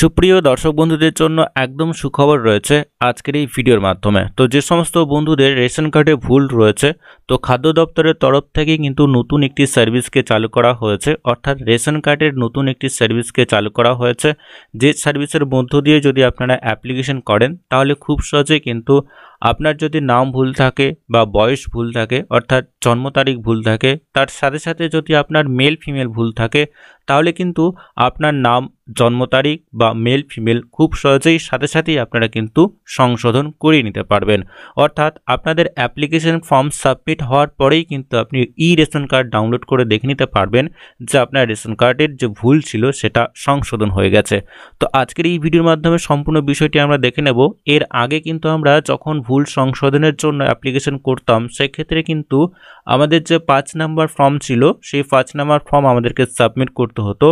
সুপ্রিয় দর্শক বন্ধুদের জন্য একদম সুখবর রয়েছে আজকের এই ভিডিওর মাধ্যমে। তো যে সমস্ত বন্ধুদের রেশন কার্ডে ভুল রয়েছে, তো খাদ্য দপ্তরের তরফ থেকে কিন্তু নতুন একটি সার্ভিসকে চালু করা হয়েছে, অর্থাৎ রেশন কার্ডের নতুন একটি সার্ভিসকে চালু করা হয়েছে। যে সার্ভিসের মধ্য দিয়ে যদি আপনারা অ্যাপ্লিকেশন করেন তাহলে খুব সহজেই কিন্তু আপনার যদি নাম ভুল থাকে বা বয়স ভুল থাকে, অর্থাৎ জন্ম তারিখ ভুল থাকে, তার সাথে সাথে যদি আপনার মেল ফিমেল ভুল থাকে, তাহলে কিন্তু আপনার নাম, জন্ম তারিখ বা মেল ফিমেল খুব সহজেই সাথে সাথেই আপনারা কিন্তু সংশোধন করিয়ে নিতে পারবেন। অর্থাৎ আপনাদের অ্যাপ্লিকেশন ফর্ম সাবমিট হওয়ার পরেই কিন্তু আপনি রেশন কার্ড ডাউনলোড করে দেখে নিতে পারবেন যে আপনার রেশন কার্ডের যে ভুল ছিল সেটা সংশোধন হয়ে গেছে। তো আজকের এই ভিডিওর মাধ্যমে সম্পূর্ণ বিষয়টি আমরা দেখে নেব। এর আগে কিন্তু আমরা যখন ভুল সংশোধনের জন্য অ্যাপ্লিকেশন করতাম, সেক্ষেত্রে কিন্তু আমাদের যে 5 নাম্বার ফর্ম ছিল সেই 5 নাম্বার ফর্ম আমাদেরকে সাবমিট করতে হতো।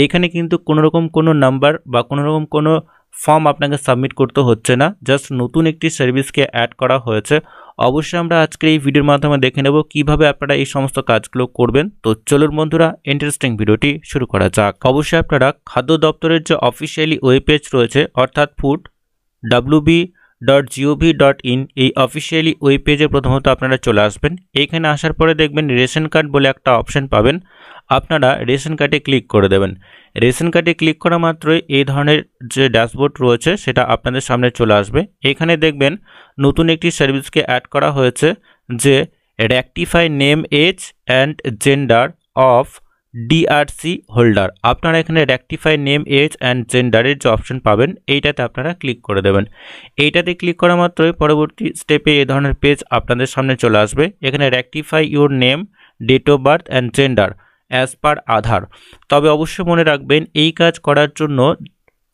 এখানে কিন্তু কোনোরকম কোনো নাম্বার বা কোনোরকম কোনো ফর্ম আপনাকে সাবমিট করতে হচ্ছে না, জাস্ট নতুন একটি সার্ভিসকে অ্যাড করা হয়েছে। অবশ্যই আমরা আজকের এই ভিডিওর মাধ্যমে দেখে নেব কিভাবে আপনারা এই সমস্ত কাজগুলো করবেন। তো চলুন বন্ধুরা, ইন্টারেস্টিং ভিডিওটি শুরু করা যাক। অবশ্যই আপনারা খাদ্য দপ্তরের যে অফিসিয়ালি ওয়েব পেজ রয়েছে, অর্থাৎ food.wb.gov.in, এই অফিসিয়ালি ওয়েব পেজে প্রথমত আপনারা চলে আসবেন। এইখানে আসার পরে দেখবেন রেশন কার্ড বলে একটা অপশন পাবেন, আপনারা রেশন কার্ডে ক্লিক করে দেবেন। রেশন কার্ডে ক্লিক করা মাত্রই এই ধরনের যে ড্যাশবোর্ড রয়েছে সেটা আপনাদের সামনে চলে আসবে। এখানে দেখবেন নতুন একটি সার্ভিসকে অ্যাড করা হয়েছে, যে rectify name, age and gender of DRC holder. আপনারা এখানে রেকটিফাই নেম, এজ অ্যান্ড জেন্ডারের যে অপশন পাবেন এইটাতে আপনারা ক্লিক করে দেবেন। এইটাতে ক্লিক করা মাত্রই পরবর্তী স্টেপে এই ধরনের পেজ আপনাদের সামনে চলে আসবে। এখানে rectify your name, date of birth and gender as per Aadhaar. তবে অবশ্যই মনে রাখবেন এই কাজ করার জন্য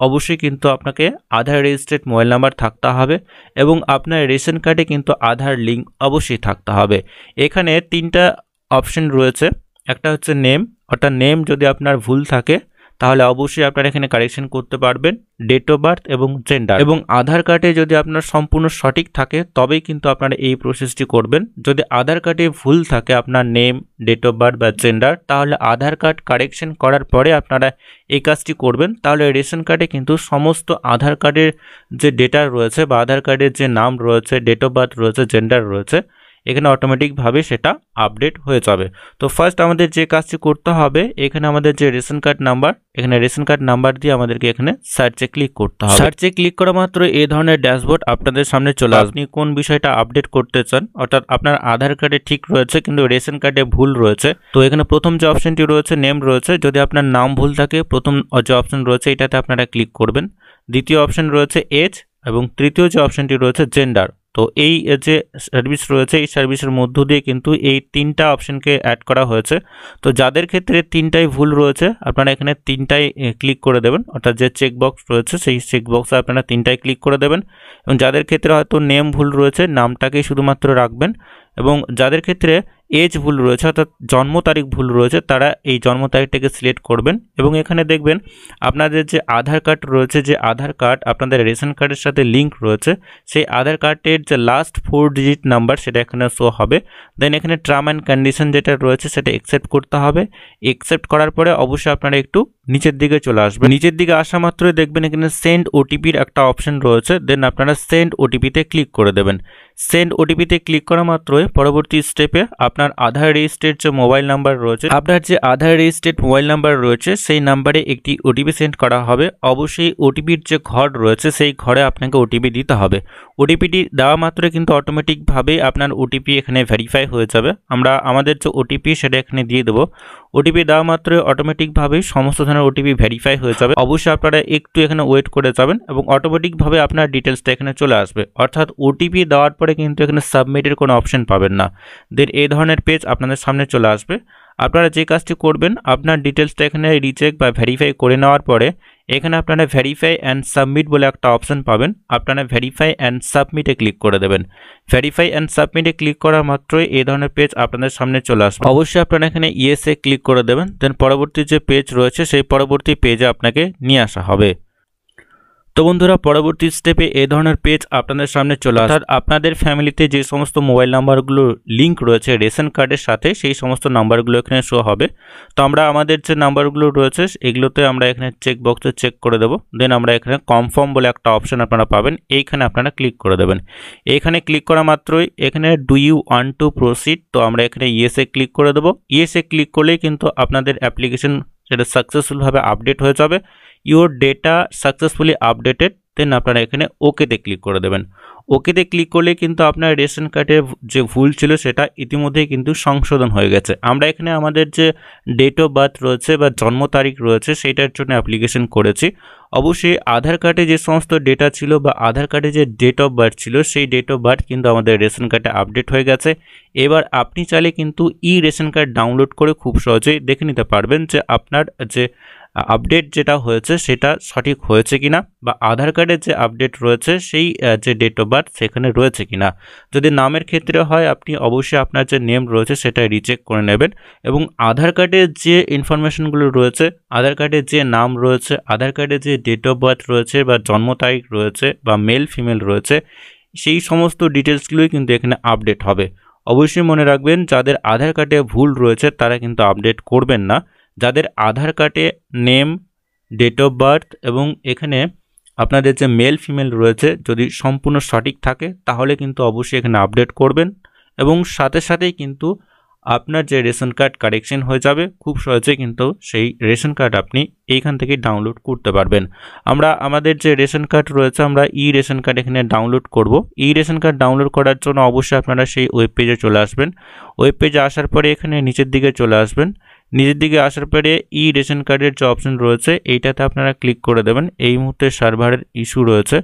অবশ্যই কিন্তু আপনাকে আধার রেজিস্টার্ড মোবাইল নাম্বার থাকতে হবে এবং আপনার রেশন কার্ডে কিন্তু আধার লিঙ্ক অবশ্যই থাকতে হবে। এখানে 3টা অপশন রয়েছে। একটা হচ্ছে নেম, অর্থাৎ নেম যদি আপনার ভুল থাকে তাহলে অবশ্যই আপনারা এখানে কারেকশন করতে পারবেন, ডেট অফ বার্থ এবং জেন্ডার। এবং আধার কার্ডে যদি আপনার সম্পূর্ণ সঠিক থাকে তবেই কিন্তু আপনারা এই প্রসেসটি করবেন। যদি আধার কার্ডে ভুল থাকে আপনার নেম, ডেট অফ বার্থ বা জেন্ডার, তাহলে আধার কার্ড কারেকশন করার পরে আপনারা এই কাজটি করবেন। তাহলে রেশন কার্ডে কিন্তু সমস্ত আধার কার্ডের যে ডেটা রয়েছে বা আধার কার্ডের যে নাম রয়েছে, ডেট অফ বার্থ রয়েছে, জেন্ডার রয়েছে, এখানে অটোমেটিকভাবে সেটা আপডেট হয়ে যাবে। তো ফার্স্ট আমাদের যে কাজটি করতে হবে, এখানে আমাদের যে রেশন কার্ড নাম্বার, এখানে রেশন কার্ড নাম্বার দিয়ে আমাদেরকে এখানে সার্চে ক্লিক করতে হবে। সার্চে ক্লিক করা মাত্র এই ধরনের ড্যাশবোর্ড আপনাদের সামনে চলে আসবে। আপনি কোন বিষয়টা আপডেট করতে চান, অর্থাৎ আপনার আধার কার্ডে ঠিক রয়েছে কিন্তু রেশন কার্ডে ভুল রয়েছে, তো এখানে প্রথম যে অপশনটি রয়েছে নেম রয়েছে, যদি আপনার নাম ভুল থাকে প্রথম যে অপশন রয়েছে এটাতে আপনারা ক্লিক করবেন। দ্বিতীয় অপশন রয়েছে এজ এবং তৃতীয় যে অপশনটি রয়েছে জেন্ডার। তো এই যে সার্ভিস রয়েছে এই সার্ভিসের মধ্য দিয়ে কিন্তু এই 3টা অপশনকে অ্যাড করা হয়েছে। তো যাদের ক্ষেত্রে 3টাই ভুল রয়েছে আপনারা এখানে 3টাই ক্লিক করে দেবেন, অর্থাৎ যে চেকবক্স রয়েছে সেই চেকবক্সে আপনারা 3টাই ক্লিক করে দেবেন। এবং যাদের ক্ষেত্রে হয়তো নেম ভুল রয়েছে নামটাকেই শুধুমাত্র রাখবেন, এবং যাদের ক্ষেত্রে এজ ভুল রয়েছে অর্থাৎ জন্ম তারিখ ভুল রয়েছে তারা এই জন্ম তারিখটাকে সিলেক্ট করবেন। এবং এখানে দেখবেন আপনাদের যে আধার কার্ড রয়েছে, যে আধার কার্ড আপনাদের রেশন কার্ডের সাথে লিঙ্ক রয়েছে, সেই আধার কার্ডের যে লাস্ট 4 ডিজিট নাম্বার সেটা এখানে শো হবে। দেন এখানে টার্ম অ্যান্ড কন্ডিশন যেটা রয়েছে সেটা অ্যাকসেপ্ট করতে হবে। অ্যাকসেপ্ট করার পরে অবশ্যই আপনারা একটু নিচের দিকে চলে আসবেন। নিচের দিকে আসা মাত্রই দেখবেন এখানে সেন্ড ওটিপির একটা অপশন রয়েছে, দেন আপনারা সেন্ড ওটিপিতে ক্লিক করে দেবেন। সেন্ড ওটিপিতে ক্লিক করা মাত্রই পরবর্তী স্টেপে আপনার আধার রেজিস্টার্ড যে মোবাইল নাম্বার রয়েছে, আপনার যে আধার রেজিস্টার্ড মোবাইল নাম্বার রয়েছে সেই নাম্বারে একটি ওটিপি সেন্ড করা হবে। অবশ্যই ওটিপির যে ঘর রয়েছে সেই ঘরে আপনাকে ওটিপি দিতে হবে। ওটিপিটি দেওয়া মাত্রই কিন্তু অটোমেটিকভাবে আপনার ওটিপি এখানে ভেরিফাই হয়ে যাবে। আমরা আমাদের যে ওটিপি সেটা এখানে দিয়ে দেবো। ওটিপি দেওয়া মাত্রই অটোমেটিকভাবেই সমস্ত ধরনের ওটিপি ভেরিফাই হয়ে যাবে। অবশ্যই আপনারা একটু এখানে ওয়েট করে যাবেন এবং অটোমেটিকভাবে আপনার ডিটেলসটা এখানে চলে আসবে। অর্থাৎ ওটিপি দেওয়ার পরে কিন্তু এখানে সাবমিটের কোনো অপশন পাবেন না। দেন এই ধরনের পেজ আপনাদের সামনে চলে আসবে। আপনারা যে কাজটি করবেন, আপনার ডিটেলসটা এখানে রিচেক বা ভেরিফাই করে নেওয়ার পরে এখানে আপনারা ভেরিফাই অ্যান্ড সাবমিট বলে একটা অপশন পাবেন, আপনারা ভেরিফাই অ্যান্ড সাবমিটে ক্লিক করে দেবেন। ভেরিফাই অ্যান্ড সাবমিটে ক্লিক করা মাত্রই এই ধরনের পেজ আপনাদের সামনে চলে আসবে। অবশ্যই আপনারা এখানে ইয়েসে ক্লিক করে দেবেন। দেন পরবর্তী যে পেজ রয়েছে সেই পরবর্তী পেজে আপনাকে নিয়ে আসা হবে। তো বন্ধুরা পরবর্তী স্টেপে এই ধরনের পেজ আপনাদের সামনে চলে আসে, অর্থাৎ আপনাদের ফ্যামিলিতে যে সমস্ত মোবাইল নাম্বারগুলো লিঙ্ক রয়েছে রেশন কার্ডের সাথে সেই সমস্ত নাম্বারগুলো এখানে শো হবে। তো আমরা আমাদের যে নাম্বারগুলো রয়েছে এগুলোতে আমরা এখানে চেক বক্সে চেক করে দেবো। দেন আমরা এখানে কনফার্ম বলে একটা অপশন আপনারা পাবেন, এইখানে আপনারা ক্লিক করে দেবেন। এইখানে ক্লিক করা মাত্রই এখানে do you want to proceed, তো আমরা এখানে ইয়েসে ক্লিক করে দেবো। ইয়েসে ক্লিক করলেই কিন্তু আপনাদের অ্যাপ্লিকেশন সেটা সাকসেসফুলভাবে আপডেট হয়ে যাবে। ইউর ডেটা সাকসেসফুলি আপডেটেড, দেন আপনারা এখানে ওকেতে ক্লিক করে দেবেন। ওকেতে ক্লিক করলে কিন্তু আপনার রেশন কার্ডে যে ভুল ছিল সেটা ইতিমধ্যেই কিন্তু সংশোধন হয়ে গেছে। আমরা এখানে আমাদের যে ডেট অফ বার্থ রয়েছে বা জন্ম তারিখ রয়েছে সেটার জন্য অ্যাপ্লিকেশন করেছি। অবশ্যই আধার কার্ডে যে সমস্ত ডেটা ছিল বা আধার কার্ডে যে ডেট অফ বার্থ ছিল সেই ডেট অফ বার্থ কিন্তু আমাদের রেশন কার্ডে আপডেট হয়ে গেছে। এবার আপনি চাইলে কিন্তু রেশন কার্ড ডাউনলোড করে খুব সহজেই দেখে নিতে পারবেন যে আপনার যে আপডেট যেটা হয়েছে সেটা সঠিক হয়েছে কিনা, বা আধার কার্ডের যে আপডেট রয়েছে সেই যে ডেট অফ বার্থ সেখানে রয়েছে কিনা। যদি নামের ক্ষেত্রে হয় আপনি অবশ্যই আপনার যে নেম রয়েছে সেটা রিচেক করে নেবেন, এবং আধার কার্ডের যে ইনফরমেশনগুলো রয়েছে, আধার কার্ডের যে নাম রয়েছে, আধার কার্ডের যে ডেট অফ বার্থ রয়েছে বা জন্ম তারিখ রয়েছে বা মেল ফিমেল রয়েছে, সেই সমস্ত ডিটেলসগুলোই কিন্তু এখানে আপডেট হবে। অবশ্যই মনে রাখবেন যাদের আধার কার্ডে ভুল রয়েছে তারা কিন্তু আপডেট করবেন না। যাদের আধার কার্ডে নেম, ডেট অফ বার্থ এবং এখানে আপনাদের যে মেল ফিমেল রয়েছে যদি সম্পূর্ণ সঠিক থাকে তাহলে কিন্তু অবশ্যই এখানে আপডেট করবেন, এবং সাথে সাথেই কিন্তু আপনার যে রেশন কার্ড কারেকশন হয়ে যাবে। খুব সহজে কিন্তু সেই রেশন কার্ড আপনি এইখান থেকে ডাউনলোড করতে পারবেন। আমরা আমাদের যে রেশন কার্ড রয়েছে আমরা রেশন কার্ড এখানে ডাউনলোড করব। রেশন কার্ড ডাউনলোড করার জন্য অবশ্যই আপনারা সেই ওয়েব পেজে চলে আসবেন। ওয়েব পেজে আসার পরে এখানে নিচের দিকে চলে আসবেন। নিচের দিকে আসার পরে রেশন কার্ডের যে অপশন রয়েছে এইটাতে আপনারা ক্লিক করে দেবেন। এই মুহূর্তে সার্ভারের ইস্যু রয়েছে,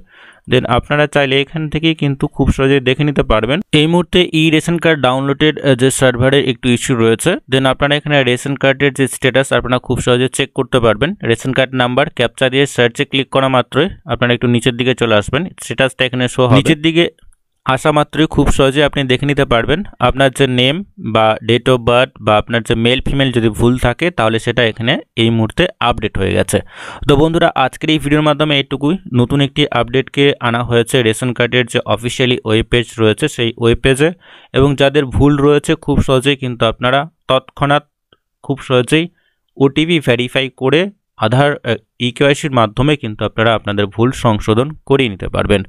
দেন আপনারা চাইলে এখান থেকেই কিন্তু খুব সহজেই দেখে নিতে পারবেন। এই মুহূর্তে রেশন কার্ড ডাউনলোডের যে সার্ভারের একটু ইস্যু রয়েছে, দেন আপনারা এখানে রেশন কার্ডের যে স্ট্যাটাস আপনারা খুব সহজে চেক করতে পারবেন। রেশন কার্ড নাম্বার ক্যাপচা দিয়ে সার্চে ক্লিক করা মাত্রই আপনারা একটু নিচের দিকে চলে আসবেন, স্ট্যাটাসটা এখানে শো হবে। নিচের দিকে আসা মাত্রই খুব সহজে আপনি দেখে নিতে পারবেন আপনার যে নেম বা ডেট অফ বার্থ বা আপনার যে মেল ফিমেল যদি ভুল থাকে তাহলে সেটা এখানে এই মুহূর্তে আপডেট হয়ে গেছে। তো বন্ধুরা আজকের এই ভিডিওর মাধ্যমে এইটুকুই। নতুন একটি আপডেটকে আনা হয়েছে রেশন কার্ডের যে অফিসিয়ালি ওয়েব পেজ রয়েছে সেই ওয়েব পেজে, এবং যাদের ভুল রয়েছে খুব সহজেই কিন্তু আপনারা তৎক্ষণাৎ খুব সহজেই ওটিপি ভেরিফাই করে আধার ইকেওয়াইসির মাধ্যমে কিন্তু আপনারা আপনাদের ভুল সংশোধন করিয়ে নিতে পারবেন।